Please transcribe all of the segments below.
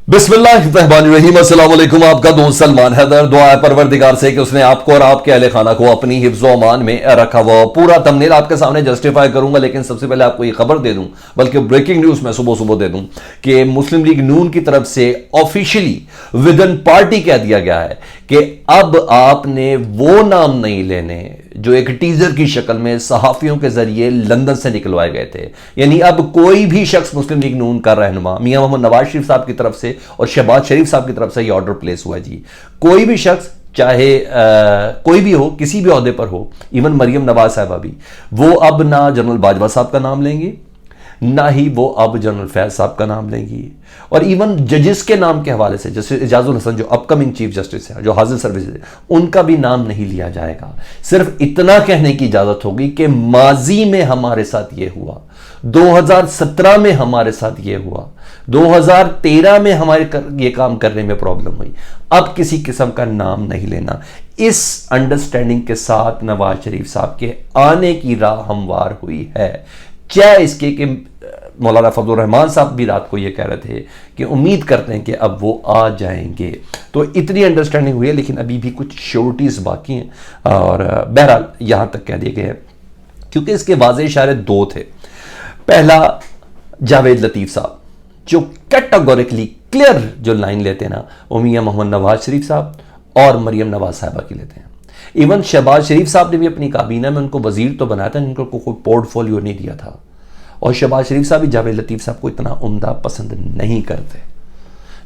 बिस्मिल्लाहिर्रहमानिर्रहीम। अस्सलाम वालेकुम। आपका दोस्त सलमान हैदर। दुआ है परवरदिगार से कि उसने आपको और आपके अहले खाना को अपनी हिफ्ज़ व अमान में रखा। वो पूरा थंबनेल आपके सामने जस्टिफाई करूंगा, लेकिन सबसे पहले आपको ये खबर दे दूं, बल्कि ब्रेकिंग न्यूज मैं सुबह सुबह दे दूं कि मुस्लिम लीग नून की तरफ से ऑफिशियली विद इन पार्टी कह दिया गया है कि अब आपने वो नाम नहीं लेने जो एक टीजर की शक्ल में सहाफियों के जरिए लंदन से निकलवाए गए थे। यानी अब कोई भी शख्स मुस्लिम लीग नून का रहनुमा मियां मोहम्मद नवाज शरीफ साहब की तरफ से और शहबाज शरीफ साहब की तरफ से यह ऑर्डर प्लेस हुआ जी। कोई भी शख्स चाहे कोई भी हो, किसी भी ओहदे पर हो, इवन मरियम नवाज साहबा भी, वो अब ना जनरल बाजवा साहब का नाम लेंगे, ना ही वो अब जनरल फैज साहब का नाम लेंगी, और इवन जजेस के नाम के हवाले से जैसे एजाजुल हसन जो अपकमिंग चीफ जस्टिस है, जो हाजिर सर्विस है, उनका भी नाम नहीं लिया जाएगा। सिर्फ इतना कहने की इजाजत होगी कि माजी में हमारे साथ ये हुआ, 2017 में हमारे साथ ये हुआ, 2013 में हमारे ये काम करने में प्रॉब्लम हुई। अब किसी किस्म का नाम नहीं लेना। इस अंडरस्टैंडिंग के साथ नवाज शरीफ साहब के आने की राह हमवार हुई है। चाहे इसके कि मौलाना फजलुर रहमान साहब भी रात को ये कह रहे थे कि उम्मीद करते हैं कि अब वो आ जाएंगे, तो इतनी अंडरस्टैंडिंग हुई है, लेकिन अभी भी कुछ श्योरिटीज बाकी हैं। और बहरहाल यहां तक कह दिए गए हैं, क्योंकि इसके वाज़ेह इशारे दो थे। पहला, जावेद लतीफ़ साहब जो कैटेगोरिकली क्लियर जो लाइन लेते हैं ना, वो मियां मोहम्मद नवाज शरीफ साहब और मरियम नवाज साहबा की लेते हैं। इवन शहबाज शरीफ साहब ने भी अपनी काबीना में उनको वजीर तो बनाया था, इनको कोई पोर्टफोलियो नहीं दिया था, और शहबाज शरीफ साहब भी जावेद लतीफ़ साहब को इतना उम्दा पसंद नहीं करते।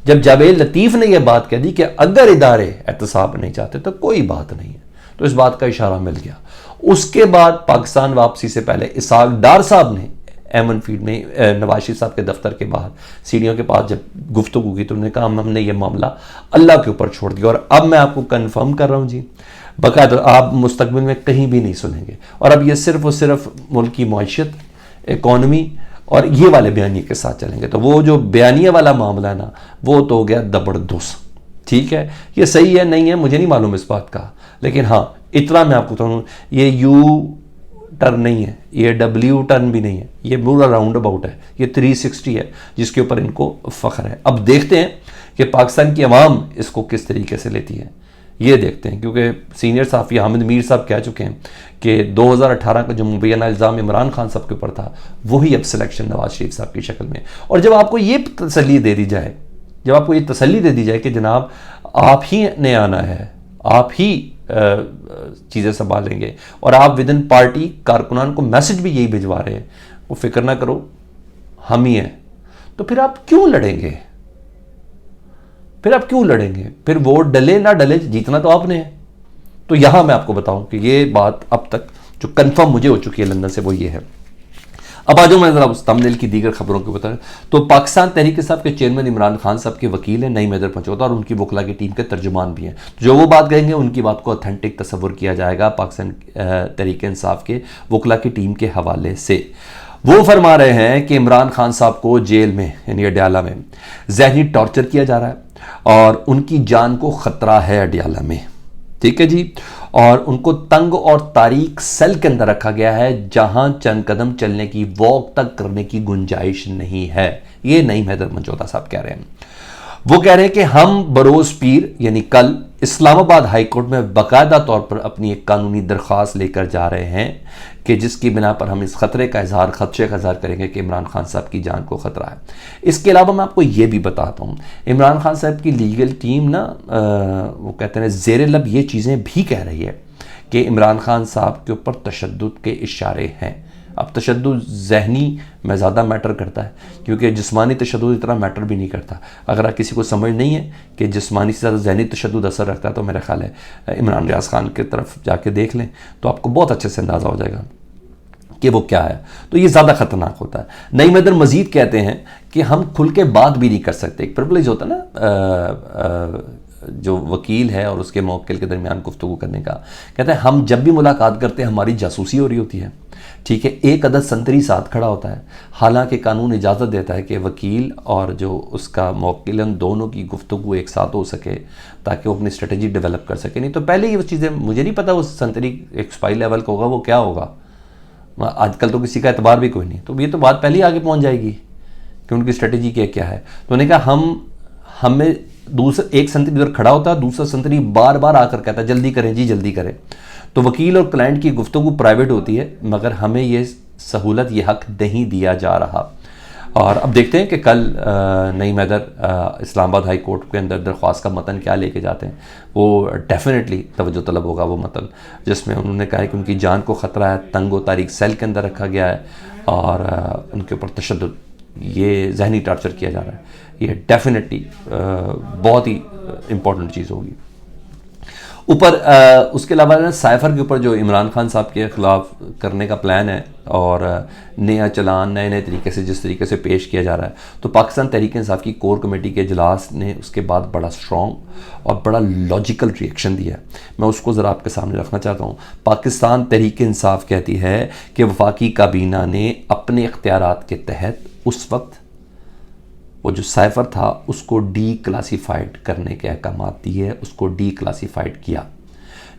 जब जावेद लतीफ़ ने यह बात कह दी कि अगर इदारे एहतसाब नहीं चाहते तो कोई बात नहीं है, तो इस बात का इशारा मिल गया। उसके बाद पाकिस्तान वापसी से पहले इसहाक डार साहब ने एमन फील्ड में नवाज शरीफ साहब के दफ्तर के बाहर सीढ़ियों के पास जब गुफ्तगू की तो उन्होंने कहा हमने ये मामला अल्लाह के ऊपर छोड़ दिया। और अब मैं आपको कन्फर्म कर रहा हूँ जी, बाकायदा आप मुस्तकबिल में कहीं भी नहीं सुनेंगे। और अब ये सिर्फ और सिर्फ मुल्क की मईशत, इकॉनमी और ये वाले बयानिए के साथ चलेंगे। तो वो जो बयानिया वाला मामला है ना, वो तो हो गया दबड़दोस। ठीक है, ये सही है नहीं है मुझे नहीं मालूम इस बात का, लेकिन हाँ इतना मैं आपको बताऊँ, ये यू टर्न नहीं है, ये डब्ल्यू टर्न भी नहीं है, ये पूरा राउंड अबाउट है, ये 360 है जिसके ऊपर इनको फख्र है। अब देखते हैं कि पाकिस्तान की अवाम इसको किस तरीके से लेती है, ये देखते हैं। क्योंकि सीनियर साफ़ी हामिद मीर साहब कह चुके हैं कि 2018 का जो मुबैना इल्ज़ाम इमरान खान साहब के ऊपर था, वही अब सिलेक्शन नवाज शरीफ साहब की शक्ल में। और जब आपको ये तसल्ली दे दी जाए, जब आपको ये तसल्ली दे दी जाए कि जनाब आप ही ने आना है, आप ही चीज़ें संभालेंगे, और आप विद इन पार्टी कारकुनान को मैसेज भी यही भिजवा रहे हैं, वो फिक्र ना करो हम ही हैं, तो फिर आप क्यों लड़ेंगे? फिर आप क्यों लड़ेंगे? फिर वोट डले ना डले, जीतना तो आपने है। तो यहां मैं आपको बताऊं कि ये बात अब तक जो कंफर्म मुझे हो चुकी है लंदन से, वो ये है। अब आ जाऊँ मैं जरा उस तमनेल की दीगर खबरों को बता। तो पाकिस्तान तहरीक इंसाफ के चेयरमैन इमरान खान साहब के वकील हैं नईम हैदर पंचौता, और उनकी वकला की टीम के तर्जुमान भी हैं। जो वो बात कहेंगे उनकी बात को ऑथेंटिक तस्वुर किया जाएगा पाकिस्तान तहरीक इंसाफ के वकला की टीम के हवाले से। वो फरमा रहे हैं कि इमरान खान साहब को जेल में यानी अडयाला में जहनी टॉर्चर किया जा रहा है और उनकी जान को खतरा है अडयाला में। ठीक है जी, और उनको तंग और तारीक सेल के अंदर रखा गया है, जहां चंद कदम चलने की, वॉक तक करने की गुंजाइश नहीं है। ये नईम हैदर पंचौता साहब कह रहे हैं। वो कह रहे हैं कि हम बरोज पीर यानी कल इस्लामाबाद हाई कोर्ट में बाकायदा तौर पर अपनी एक कानूनी दरख्वास्त लेकर जा रहे हैं कि जिसकी बिना पर हम इस खतरे का खदशे का इजहार करेंगे कि इमरान खान साहब की जान को खतरा है। इसके अलावा मैं आपको ये भी बताता हूँ, इमरान खान साहब की लीगल टीम ना वो कहते हैं ज़ेरे लब ये चीज़ें भी कह रही है कि इमरान खान साहब के ऊपर तशद्दुद के इशारे हैं। अब तशद्दुद ज़हनी में ज़्यादा मैटर करता है, क्योंकि जिस्मानी तशद्दुद इतना मैटर भी नहीं करता। अगर किसी को समझ नहीं है कि जिस्मानी से ज़्यादा ज़हनी तशद्दुद असर रखता है, तो मेरा ख्याल है इमरान रियाज खान की तरफ जाके देख लें, तो आपको बहुत अच्छे से अंदाज़ा हो जाएगा कि वो क्या है। तो ये ज़्यादा ख़तरनाक होता है। नईम हैदर मज़ीद कहते हैं कि हम खुल के बात भी नहीं कर सकते। एक प्रिविलेज होता है ना जो वकील है और उसके मौक्किल के दरमियान गुफ्तगू करने का। कहते हैं हम जब भी मुलाकात करते हैं हमारी जासूसी हो रही होती है। ठीक है, एक अदद संतरी साथ खड़ा होता है, हालांकि कानून इजाज़त देता है कि वकील और जो उसका मौक्किल उन दोनों की गुफ्तगू एक साथ हो सके ताकि वो अपनी स्ट्रेटजी डेवलप कर सके। नहीं तो पहले ये चीज़ें मुझे नहीं पता वो संतरी एक स्पाई लेवल का होगा, वो क्या होगा। आजकल तो किसी का एतबार भी कोई नहीं, तो ये तो बात पहले ही आगे पहुँच जाएगी कि उनकी स्ट्रेटजी क्या क्या है। तो उन्होंने कहा हमें दूसरा एक संतरी उधर खड़ा होता है, दूसरा संतरी बार बार आकर कहता है जल्दी करें जी जल्दी करें। तो वकील और क्लाइंट की गुफ्तगू प्राइवेट होती है, मगर हमें ये सहूलत, ये हक नहीं दिया जा रहा। और अब देखते हैं कि कल नईम हैदर इस्लामाबाद हाई कोर्ट के अंदर दरख्वास्त का मतन क्या लेके जाते हैं। वो डेफिनेटली तवज्जो तलब होगा वो मतन, जिसमें उन्होंने कहा है कि उनकी जान को ख़तरा है, तंग व तारीख सेल के अंदर रखा गया है और उनके ऊपर तशद्दुद, ये जहनी टार्चर किया जा रहा है। ये डेफिनेटली बहुत ही इम्पोर्टेंट चीज़ होगी। ऊपर उसके अलावा साइफर के ऊपर जो इमरान खान साहब के ख़िलाफ़ करने का प्लान है और नया चलान नए नए तरीके से जिस तरीके से पेश किया जा रहा है, तो पाकिस्तान तहरीक इंसाफ की कोर कमेटी के इजलास ने उसके बाद बड़ा स्ट्रॉन्ग और बड़ा लॉजिकल रिएक्शन दिया है। मैं उसको ज़रा आपके सामने रखना चाहता हूँ। पाकिस्तान तहरीक इंसाफ कहती है कि वफाकी काबीना ने अपने इख्तियारात के तहत उस वक्त वो जो साइफर था उसको डी क्लासीफाइड करने के अहकाम दिए, उसको डी क्लासीफाइड किया,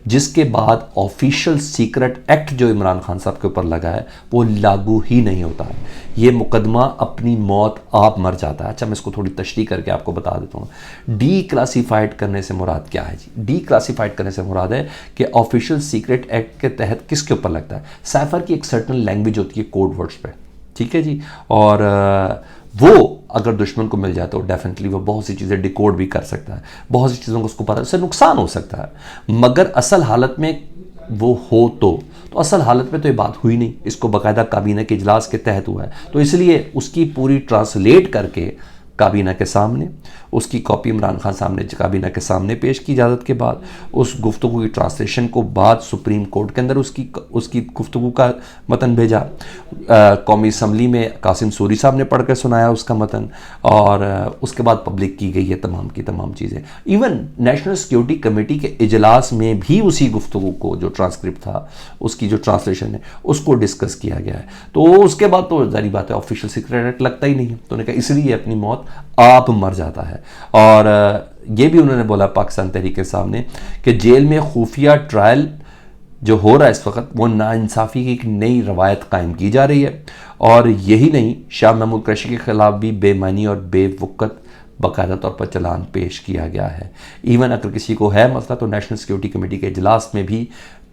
जिसके बाद ऑफिशियल सीक्रेट एक्ट जो इमरान खान साहब के ऊपर लगा है वो लागू ही नहीं होता है। ये मुकदमा अपनी मौत आप मर जाता है। अच्छा, मैं इसको थोड़ी तशरीह करके आपको बता देता हूँ। डी क्लासीफाइड करने से मुराद क्या है जी? डी क्लासीफाइड करने से मुराद है कि ऑफिशियल सीक्रेट एक्ट के तहत किसके ऊपर लगता है। साइफर की एक सर्टन लैंग्वेज होती है कोड वर्ड्स पे, ठीक है जी, और वो अगर दुश्मन को मिल जाए तो डेफिनेटली वो बहुत सी चीज़ें डिकोड भी कर सकता है, बहुत सी चीज़ों को उसको पता, उससे नुकसान हो सकता है। मगर असल हालत में वो हो तो असल हालत में तो ये बात हुई नहीं, इसको बाकायदा काबीना के इजलास के तहत हुआ है। तो इसलिए उसकी पूरी ट्रांसलेट करके काबीना के सामने उसकी कॉपी इमरान खान सामने काबीना के सामने पेश की इजाज़त के बाद उस गुफ्तगू की ट्रांसलेशन को बाद सुप्रीम कोर्ट के अंदर उसकी गुफ्तगू का मतन भेजा। कौमी असम्बली में कासिम सूरी साहब ने पढ़ कर सुनाया उसका मतन, और उसके बाद पब्लिक की गई है तमाम की तमाम चीज़ें। इवन नेशनल सिक्योरिटी कमेटी के इजलास में भी उसी गुफ्तगू को जो ट्रांसक्रिप्ट था उसकी जो ट्रांसलेशन है उसको डिस्कस किया गया है। तो उसके बाद तो जारी बात है ऑफिशियल सीक्रेट एक्ट लगता ही नहीं है। तो उन्होंने कहा इसलिए अपनी मौत आप मर जाता है। और ये भी उन्होंने बोला पाकिस्तान तहरीक के सामने कि जेल में खुफिया ट्रायल जो हो रहा है इस वक्त वो नाइंसाफ़ी की एक नई रवायत कायम की जा रही है। और यही नहीं, शाह महमूद कुरैशी के ख़िलाफ़ भी बेमानी और बेवक़्त बाकायदा तौर पर चलान पेश किया गया है। इवन अगर किसी को है मसला तो नेशनल सिक्योरिटी कमेटी के इजलास में भी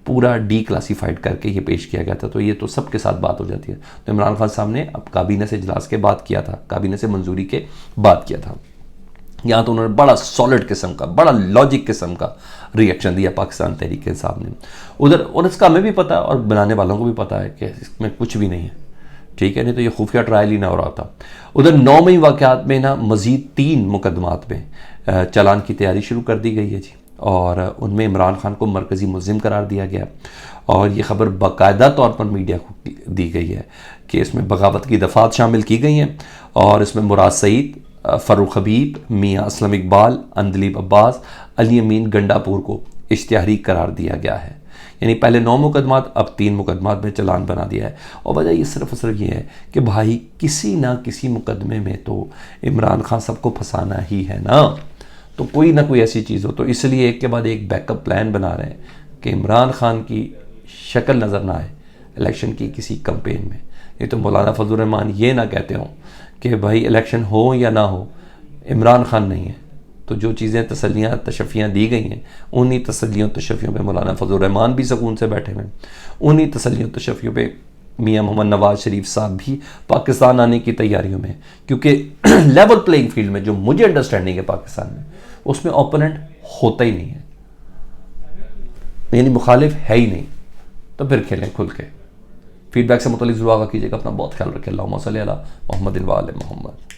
पूरा डी क्लासीफाइड करके ये पेश किया गया था। तो ये तो सबके साथ बात हो जाती है। तो इमरान खान साहब ने अब काबीने से इजलास के बाद किया था, काबीने से मंजूरी के बाद किया था। यहाँ तो उन्होंने बड़ा सॉलिड किस्म का, बड़ा लॉजिक किस्म का रिएक्शन दिया पाकिस्तान तहरीक के सामने। उधर और इसका हमें भी पता है और बनाने वालों को भी पता है कि इसमें कुछ भी नहीं है, ठीक है, नहीं तो ये खुफिया ट्रायल ही ना हो रहा था। उधर 9 मई वाक़यात में ना मज़ीद 3 मुकदमात में चालान की तैयारी शुरू कर दी गई है जी, और उनमें इमरान खान को मरकज़ी मुल्ज़िम करार दिया गया। और ये ख़बर बाकायदा तौर पर मीडिया को दी गई है कि इसमें बगावत की दफ़ात शामिल की गई हैं, और इसमें मुराद सईद, फ़ारूक हबीब, मियाँ असलम इकबाल, अंदलीब अब्बास, अली अमीन गंडापुर को इश्तिहारी करार दिया गया है। यानी पहले 9 मुकदमात, अब 3 मुकदमात में चालान बना दिया है। और वजह ये सिर्फ ये है कि भाई किसी ना किसी मुकदमे में तो इमरान खान सबको फंसाना ही है ना, तो कोई ना कोई ऐसी चीज़ हो। तो इसलिए एक के बाद एक बैकअप प्लान बना रहे हैं कि इमरान खान की शक्ल नज़र ना आए इलेक्शन की किसी कैंपेन में। नहीं तो मौलाना फजल रहमान ये ना कहते हों कि भाई इलेक्शन हो या ना हो इमरान खान नहीं है। तो जो चीज़ें तसल्लियाँ तशफ़ियाँ दी गई हैं उन्हीं तसल्लियों तशफ़ियों पे मौलाना फजल रहमान भी सुकून से बैठे हुए हैं, उन्हीं तसल्लियों तशफ़ियों पे मियाँ मोहम्मद नवाज शरीफ साहब भी पाकिस्तान आने की तैयारियों में। क्योंकि लेवल प्लेइंग फील्ड में जो मुझे अंडरस्टैंडिंग है पाकिस्तान में, उसमें ओपोनेंट होता ही नहीं है, यानी मुखालिफ है ही नहीं। तो फिर खेलें खुल के। फीडबैक से मुतल्लिक़ ज़रूर आगाह कीजिएगा। अपना बहुत ख्याल रखें। अल्लाहुम्मा सल्ली अला मुहम्मदिन व आले मुहम्मद।